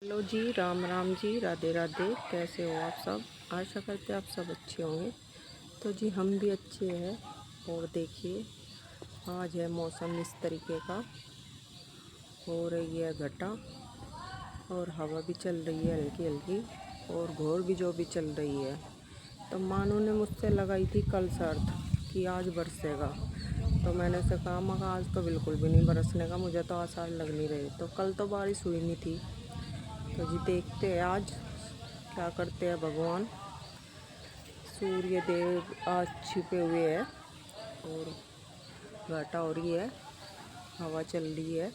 Hello जी, राम राम जी, राधे राधे। कैसे हो आप सब? आशा करते हैं आप सब अच्छे होंगे। तो जी हम भी अच्छे हैं। और देखिए आज है मौसम इस तरीके का, हो रही है घटा और हवा भी चल रही है हल्की हल्की, और घोर भी जो भी चल रही है। तो मानो ने मुझसे लगाई थी कल शर्त कि आज बरसेगा, तो मैंने उसे कहा मगर आज तो बिल्कुल भी नहीं बरसने का, मुझे तो आसार लग नहीं रहे। तो कल तो बारिश हुई नहीं थी। तो जी देखते हैं आज क्या करते हैं भगवान। सूर्य देव आज छिपे हुए हैं और घटा हो रही है, हवा चल रही है।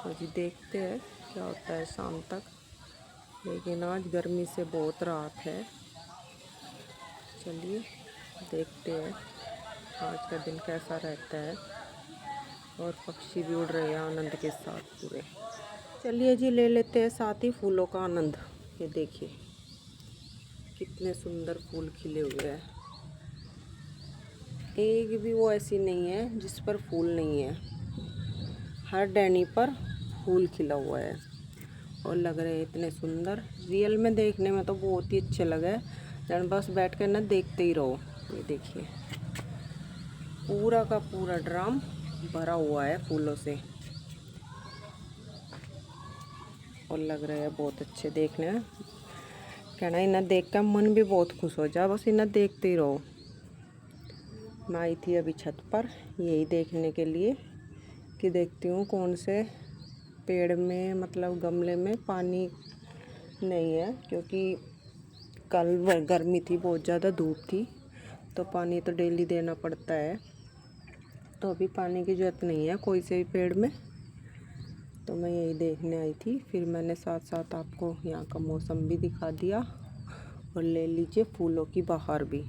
तो जी देखते हैं क्या होता है शाम तक। लेकिन आज गर्मी से बहुत राहत है। चलिए देखते हैं आज का दिन कैसा रहता है। और पक्षी भी उड़ रहे हैं आनंद के साथ पूरे। चलिए जी ले लेते हैं साथ ही फूलों का आनंद। ये देखिए कितने सुंदर फूल खिले हुए हैं। एक भी वो ऐसी नहीं है जिस पर फूल नहीं है। हर डैनी पर फूल खिला हुआ है और लग रहे हैं इतने सुंदर। रियल में देखने में तो बहुत ही अच्छे लगे, जन बस बैठ कर ना देखते ही रहो। ये देखिए पूरा का पूरा ड्राम भरा हुआ है फूलों से और लग रहे हैं बहुत अच्छे देखने में। कहना इन्हें देख कर मन भी बहुत खुश हो जाए, बस इन्हें देखते ही रहो। मैं आई थी अभी छत पर यही देखने के लिए कि देखती हूँ कौन से पेड़ में मतलब गमले में पानी नहीं है, क्योंकि कल गर्मी थी, बहुत ज़्यादा धूप थी, तो पानी तो डेली देना पड़ता है। तो अभी पानी की ज़रूरत नहीं है कोई से भी पेड़ में। तो मैं यही देखने आई थी। फिर मैंने साथ साथ आपको यहाँ का मौसम भी दिखा दिया। और ले लीजिए फूलों की बहार भी,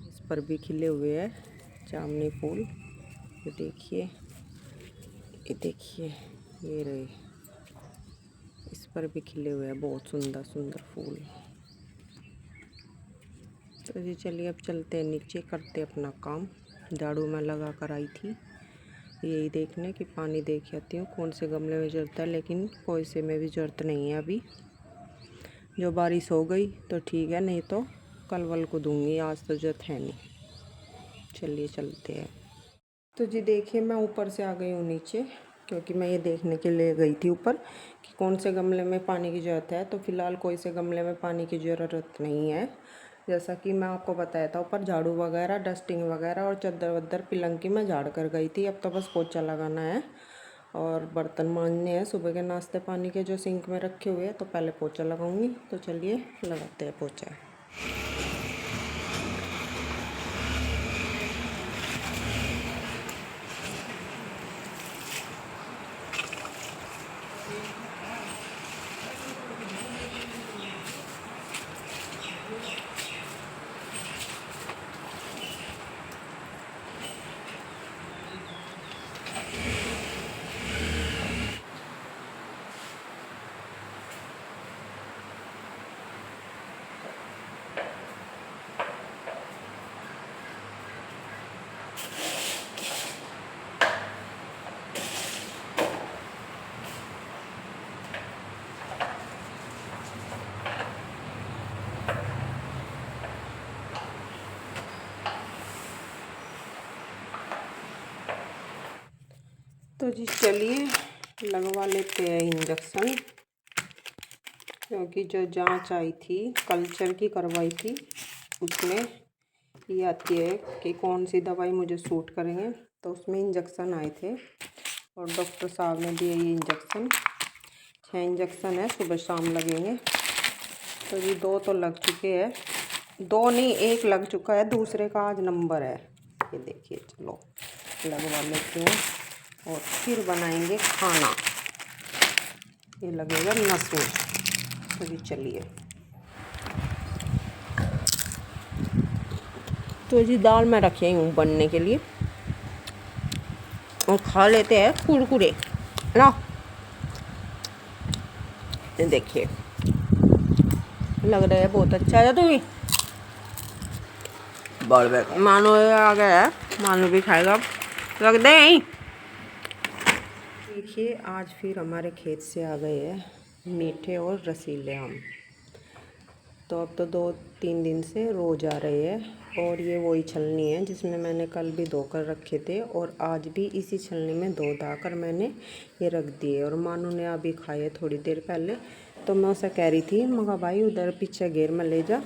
इस पर भी खिले हुए हैं जामुनी फूल। ये देखिए, ये देखिए, ये रहे, इस पर भी खिले हुए हैं बहुत सुंदर सुंदर फूल। तो जी चलिए अब चलते हैं नीचे, करते अपना काम। झाड़ू में लगा कर आई थी यही देखने कि पानी देख आती हूँ कौन से गमले में ज़रूरत है, लेकिन कोई से में भी ज़रूरत नहीं है अभी। जो बारिश हो गई तो ठीक है, नहीं तो कल वल को दूँगी, आज तो ज़रूरत है नहीं। चलिए चलते हैं। तो जी देखिए मैं ऊपर से आ गई हूँ नीचे, क्योंकि मैं ये देखने के लिए गई थी ऊपर कि कौन से गमले में पानी की ज़रूरत है। तो फ़िलहाल कोई से गमले में पानी की ज़रूरत नहीं है। जैसा कि मैं आपको बताया था, ऊपर झाड़ू वगैरह, डस्टिंग वगैरह और चद्दर वद्दर पिलंग की मैं झाड़ कर गई थी। अब तो बस पोछा लगाना है और बर्तन मांजने हैं सुबह के नाश्ते पानी के जो सिंक में रखे हुए हैं। तो पहले पोछा लगाऊंगी। तो चलिए लगाते हैं पोछा। तो जी चलिए लगवा लेते हैं इंजेक्शन, क्योंकि जो जांच आई थी कल्चर की करवाई थी उसमें ये आती है कि कौन सी दवाई मुझे सूट करेंगे। तो उसमें इंजेक्शन आए थे और डॉक्टर साहब ने दिए ये इंजेक्शन। 6 इंजेक्शन है, सुबह शाम लगेंगे। तो ये 2 तो लग चुके हैं, 2 नहीं 1 लग चुका है, दूसरे का आज नंबर है। ये देखिए चलो लगवा लेते हैं और फिर बनाएंगे खाना। ये लगेगा नस में। तो जी चलिए। तो जी दाल में रखी हूँ बनने के लिए और खा लेते हैं कुरकुरे ना। देखिए लग रहा है बहुत अच्छा है। तो भी मानो आ गया है, मानो भी खाएगा, रख दे। देखिए देखिए आज फिर हमारे खेत से आ गए हैं मीठे और रसीले आम। तो अब तो 2-3 दिन से रोज़ आ रहे हैं और ये वही छलनी है जिसमें मैंने कल भी धोकर रखे थे और आज भी इसी छलनी में धो धाकर मैंने ये रख दिए। और मानू ने अभी खाए थोड़ी देर पहले, तो मैं उसे कह रही थी मगा भाई उधर पीछे घेर में ले जा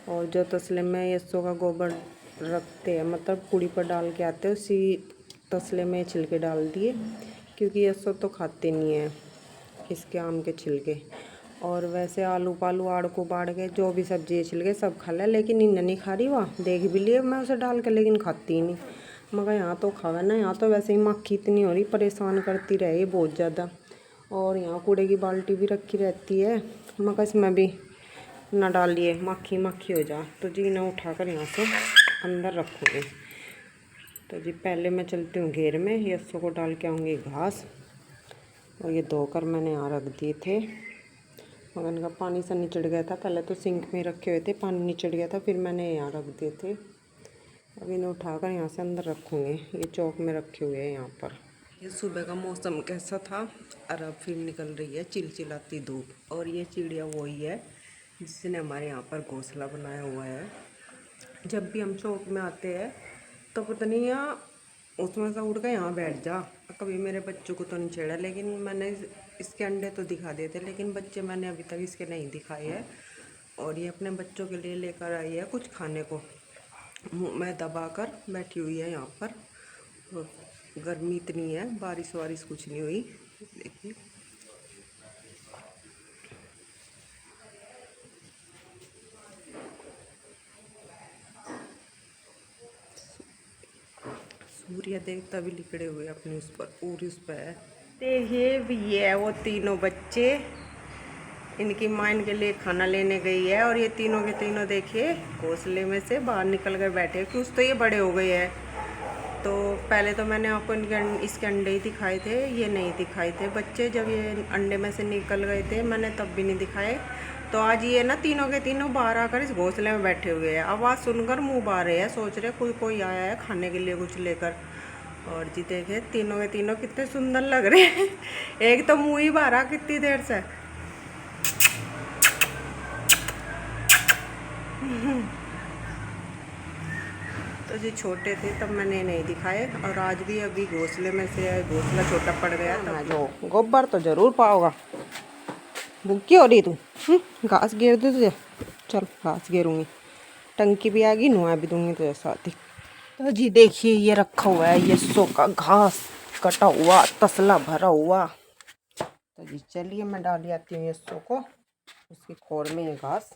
और जो तसले में यस्सों का गोबर रखते हैं मतलब कुड़ी पर डाल के आते हैं उसी तसले में छिलके डाल दिए, क्योंकि यस्सों तो खाते नहीं है इसके आम के छिलके। और वैसे आलू पालू आड़ को बाड़ के जो भी सब्जी छिलके सब खा ले, लेकिन इन नहीं खा रही। वह देख भी लिए मैं उसे डाल के, लेकिन खाती ही नहीं। मगर यहाँ तो खावे ना, यहाँ तो वैसे ही मक्खी इतनी हो रही, परेशान करती रही बहुत ज़्यादा। और यहाँ कूड़े की बाल्टी भी रखी रहती है, मगर इसमें भी ना डालिए मक्खी मक्खी हो जा। तो जी ना उठा कर यहाँ से अंदर रखूँगी। तो जी पहले मैं चलती हूँ घेर में, यस्सों को डाल के आऊँगी घास। और ये धोकर मैंने यहाँ रख दिए थे, मगर इनका पानी सा निचड़ गया था। पहले तो सिंक में रखे हुए थे, पानी निचड़ गया था, फिर मैंने यहाँ रख दिए थे। अब इन्हें उठाकर यहाँ से अंदर रखूँगी। ये चौक में रखे हुए हैं यहाँ पर। ये सुबह का मौसम कैसा था और अब फिर निकल रही है चिलचिलाती धूप। और ये चिड़िया वही है जिसने हमारे यहाँ पर घोंसला बनाया हुआ है। जब भी हम चौक में आते हैं तो पता नहीं यहाँ उसमें से उड़ के यहाँ बैठ जा। कभी मेरे बच्चों को तो नहीं छेड़ा, लेकिन मैंने इसके अंडे तो दिखा दिए थे, लेकिन बच्चे मैंने अभी तक इसके नहीं दिखाए हैं। और ये अपने बच्चों के लिए लेकर आई है कुछ खाने को, मुँह में दबा कर बैठी हुई है यहाँ पर। और गर्मी इतनी है, बारिश वारिश कुछ नहीं हुई। देखिए सूर्य देवता भी लिखड़े हुए अपने उस पर पूरी उस पर है। देखिए भी ये है वो तीनों बच्चे, इनकी माँ इनके लिए खाना लेने गई है। और ये तीनों के तीनों देखिए घोंसले में से बाहर निकल कर बैठे, कुछ तो ये बड़े हो गए हैं। तो पहले तो मैंने आपको इसके अंडे ही दिखाए थे, ये नहीं दिखाए थे बच्चे। जब ये अंडे में से निकल गए थे मैंने तब भी नहीं दिखाए। तो आज ये ना तीनों के तीनों बाहर आकर इस घोंसले में बैठे हुए हैं। आवाज़ सुनकर मुंह बाहर है, सोच रहे कोई आया है खाने के लिए कुछ लेकर। और जी देखे तीनों के तीनों कितने सुंदर लग रहे हैं। एक तो मुँह ही बाहर आ कितनी देर से। तो जी छोटे थे तब मैंने नहीं दिखाए, और आज भी अभी घोंसले में से घोंसला छोटा पड़ गया था। जो गोबर तो जरूर पाओगा। भूखी हो रही तू? घास घेर दे तुझे, चल घास घेरूंगी। टंकी भी आ गई, नुआ भी दूंगी तुझे साथ ही। तो जी देखिए ये रखा हुआ है यस्सों का घास, कटा हुआ तसला भरा हुआ। तो जी चलिए मैं डाल आती हूँ यस्सों को उसकी खोर में ये घास।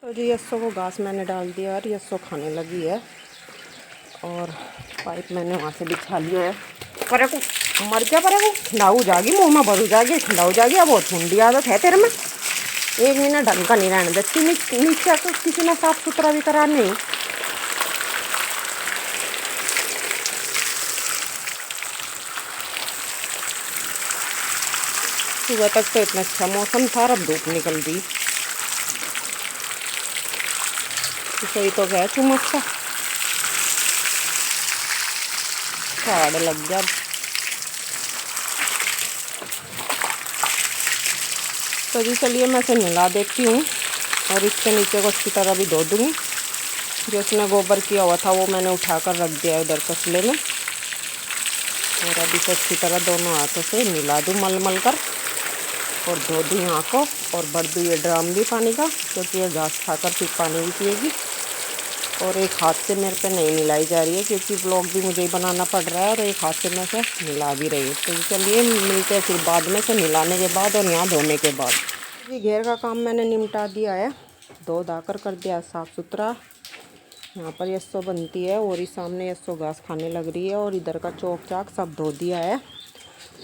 तो जी यस्सों को घास मैंने डाल दिया और यस्सों खाने लगी है। और पाइप मैंने वहाँ से बिछा लिया है। परे को मर क्या, परे को ठंडा हो जाएगी, मुँह में भरू जाएगी, ठंडा हो जाएगी। अब बहुत ठंडी आदत है तेरे में, एक मिनट ढंग का नहीं रहने देती। नीचे तो किसी ने साफ सुथरा भी करा नहीं। सुबह तक तो इतना अच्छा मौसम था, अब धूप निकल गई। सही तो गया चुमक सा झाड़ लग जा। तो जी चलिए मैं इसे मिला देती हूँ और इसके नीचे को अच्छी तरह भी धो दूँगी। जो उसने गोबर किया हुआ था वो मैंने उठाकर रख दिया उधर तसले में। और अभी से अच्छी तरह दोनों हाथों से मिला दूँ मल मल कर और धो दूँ यहाँ को। और भर दूँ ये ड्राम भी पानी का, क्योंकि ये घास खाकर फिर पानी भी पिएगी। और एक हाथ से मेरे पे नहीं मिलाई जा रही है, क्योंकि ब्लॉग भी मुझे ही बनाना पड़ रहा है और एक हाथ से मैं से मिला भी रही हूँ। तो चलिए मिलते हैं फिर बाद में से मिलाने के बाद और यहाँ धोने के बाद। ये घेर का काम मैंने निपटा दिया है, धो धाकर कर दिया साफ़ सुथरा। यहाँ पर यस्सों बनती है और इस सामने यस्सों घास खाने लग रही है। और इधर का चौक चाक सब धो दिया है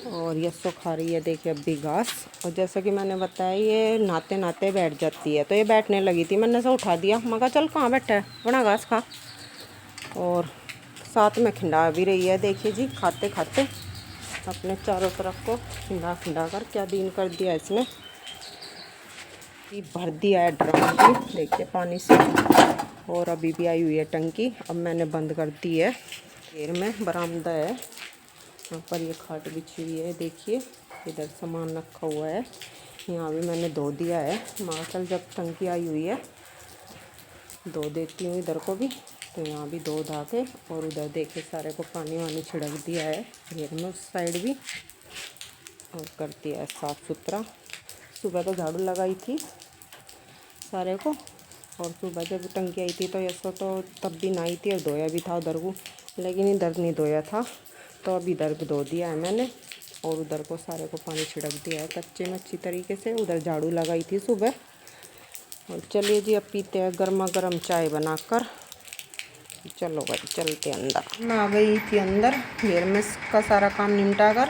और यस्सों खा रही है देखिए अब भी घास। और जैसा कि मैंने बताया ये नहाते नहाते बैठ जाती है, तो ये बैठने लगी थी, मैंने से उठा दिया। मैं कहा चल कहाँ बैठा है, बड़ा घास खा। और साथ में खिंडा भी रही है, देखिए जी खाते खाते अपने चारों तरफ को खिंडा खिंडा कर क्या दिन कर दिया इसने। भर दिया है ड्रम भी देखिए पानी से, और अभी भी आई हुई है टंकी। अब मैंने बंद कर दी है। घेर में बरामदा है यहाँ पर ये खाट बिछी हुई है, देखिए इधर सामान रखा हुआ है। यहाँ भी मैंने धो दिया है, मार्शल जब टंकी आई हुई है धो देती हूँ इधर को भी। तो यहाँ भी धो धा के और उधर देखिए सारे को पानी वानी छिड़क दिया है घेर में उस साइड भी, और कर दिया है साफ़ सुथरा। सुबह तो झाड़ू लगाई थी सारे को, और सुबह जब टंकी आई थी तो ऐसा तो तब भी नहाई थी और धोया भी था उधर को, लेकिन इधर नहीं धोया था तो अब इधर भी धो दिया है मैंने, और उधर को सारे को पानी छिड़क दिया है कच्चे में अच्छी तरीके से। उधर झाड़ू लगाई थी सुबह। और चलिए जी अब पीते हैं गर्मा गर्म चाय बनाकर। चलो भाई चलते अंदर। मैं आ गई थी अंदर घेर में का सारा काम निपटा कर,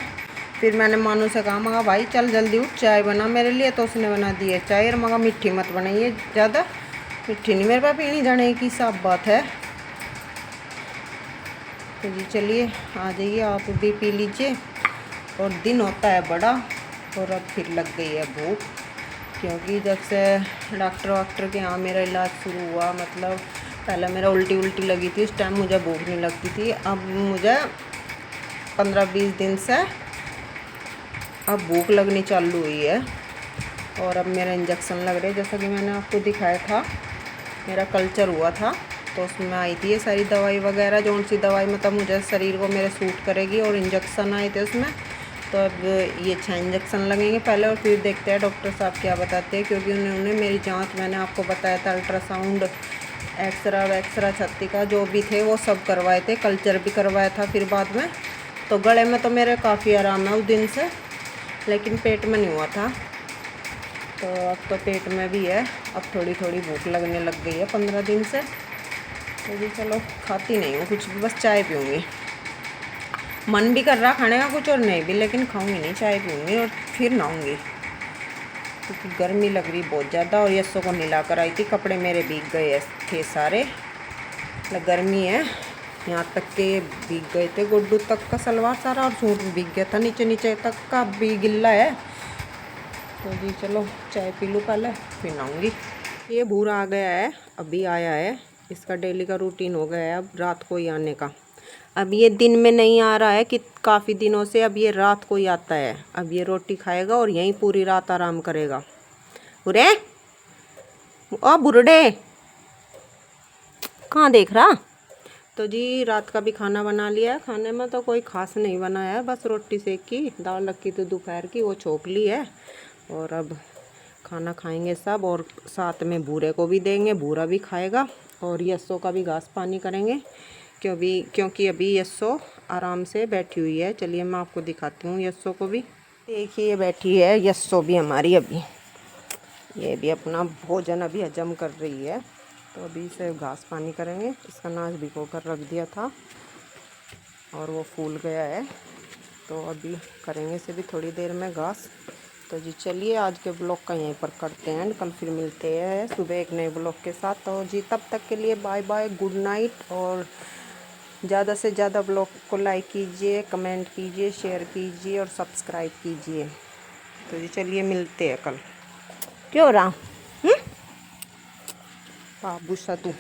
फिर मैंने मानू से कहा मगा भाई चल जल्दी उठ चाय बना मेरे लिए। तो उसने बना दी है चाय, और मगा मीठी मत बनाइए ज़्यादा, मीठी नहीं मेरे पास पीनी जाने की साफ बात है। तो जी चलिए आ जाइए आप भी पी लीजिए। और दिन होता है बड़ा, और अब फिर लग गई है भूख, क्योंकि जब से डॉक्टर के यहाँ मेरा इलाज शुरू हुआ, मतलब पहले मेरा उल्टी लगी थी, उस टाइम मुझे भूख नहीं लगती थी। अब मुझे 15-20 दिन से अब भूख लगनी चालू हुई है। और अब मेरा इंजेक्शन लग रहा है, जैसा कि मैंने आपको दिखाया था मेरा कल्चर हुआ था तो उसमें आई थी ये सारी दवाई वगैरह, जो सी दवाई मतलब मुझे शरीर को मेरे सूट करेगी, और इंजेक्शन आए थे उसमें। तो अब ये 6 इंजेक्शन लगेंगे पहले, और फिर देखते हैं डॉक्टर साहब क्या बताते हैं, क्योंकि उन्होंने मेरी जांच मैंने आपको बताया था अल्ट्रासाउंड एक्सरा छाती का जो भी थे वो सब करवाए थे, कल्चर भी करवाया था फिर बाद में। तो गले में तो मेरे काफ़ी आराम है उस दिन से, लेकिन पेट में नहीं हुआ था। तो अब तो पेट में भी है, अब थोड़ी थोड़ी भूख लगने लग गई है 15 दिन से। तो भी चलो खाती नहीं हूँ कुछ भी, बस चाय पीऊँगी। मन भी कर रहा खाने का कुछ और नहीं भी, लेकिन खाऊंगी नहीं, चाय पीऊँगी और फिर नहाऊँगी, क्योंकि गर्मी लग रही बहुत ज़्यादा। और यस्सों को मिला कर आई थी, कपड़े मेरे भीग गए थे सारे, मतलब गर्मी है यहाँ तक के भीग गए थे, गुड्डू तक का सलवार सारा, और सूट भी भीग गया था नीचे तक का भी गिल्ला है। तो जी चलो चाय पी लूँ पहले फिर नहाऊँगी। ये भूरा आ गया है, अभी आया है, इसका डेली का रूटीन हो गया है अब रात को ही आने का। अब ये दिन में नहीं आ रहा है कि काफ़ी दिनों से, अब ये रात को ही आता है। अब ये रोटी खाएगा और यहीं पूरी रात आराम करेगा। बुरे ओ बुरडे कहाँ देख रहा। तो जी रात का भी खाना बना लिया है। खाने में तो कोई खास नहीं बनाया है, बस रोटी सेकी, दाल रखी थी दोपहर की वो छोक ली है। और अब खाना खाएंगे सब, और साथ में भूरे को भी देंगे, भूरा भी खाएगा, और यस्सो का भी घास पानी करेंगे, क्योंकि अभी यस्सो आराम से बैठी हुई है। चलिए मैं आपको दिखाती हूँ यस्सो को भी। देखिए बैठी है यस्सो भी हमारी, अभी ये भी अपना भोजन अभी हजम कर रही है। तो अभी इसे घास पानी करेंगे। इसका नाश भिगो कर रख दिया था और वो फूल गया है, तो अभी करेंगे इसे भी थोड़ी देर में घास। तो जी चलिए आज के ब्लॉग का यहीं पर करते हैं, कल फिर मिलते हैं सुबह एक नए ब्लॉग के साथ। तो जी तब तक के लिए बाय बाय, गुड नाइट। और ज़्यादा से ज़्यादा ब्लॉग को लाइक कीजिए, कमेंट कीजिए, शेयर कीजिए और सब्सक्राइब कीजिए। तो जी चलिए मिलते हैं कल। क्यों रहा बाबू सा तू।